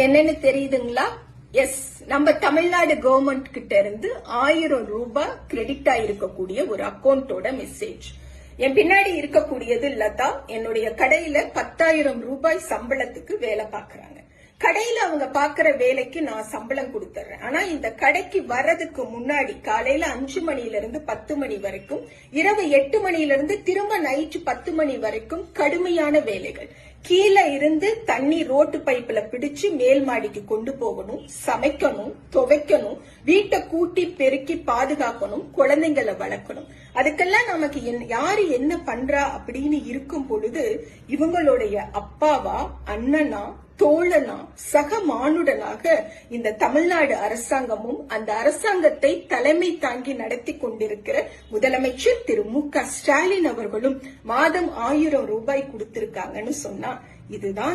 என்னன்னு தெரியுதுங்களா? எஸ், நம்ம தமிழ்நாடு கவர்மெண்ட் கிட்ட இருந்து 1000 ரூபாய் கிரெடிட் ஆயிருக்கக்கூடிய ஒரு அக்கௌண்டோட மெசேஜ். என் பின்னாடி இருக்கக்கூடியது லதா. என்னுடைய கடையில 10,000 ரூபாய் சம்பளத்துக்கு வேலை பாக்குறாங்க. கடையில அவங்க பாக்குற வேலைக்கு நான் சம்பளம் கொடுத்துறேன். ஆனா இந்த கடைக்கு வர்றதுக்கு முன்னாடி காலையில 5 மணில இருந்து 10 மணி வரைக்கும், இரவு 8 மணில இருந்து திரும்ப நைட்டு 10 மணி வரைக்கும் கடுமையான வேலைகள். கீழே இருந்து தண்ணி ரோட்டு பைப்புல பிடிச்சு மேல் மாடிக்கு கொண்டு போகணும், சமைக்கணும், துவைக்கணும், வீட்டை கூட்டி பெருக்கி பாதுகாக்கணும், குழந்தைங்களை வளர்க்கணும். அதுக்கெல்லாம் நமக்கு யாரு என்ன பண்றா அப்படின்னு இருக்கும் பொழுது இவங்களுடைய அப்பாவா, அண்ணனா, தோழனா, சக மானுடனாக இந்த தமிழ்நாடு அரசாங்கமும் அந்த அரசாங்கத்தை தலைமை தாங்கி நடத்தி கொண்டிருக்கிற முதலமைச்சர் திரு மு.க. ஸ்டாலின் அவர்களும் மாதம் 1000 ரூபாய் கொடுத்திருக்காங்கன்னு சொன்னா இதுதான்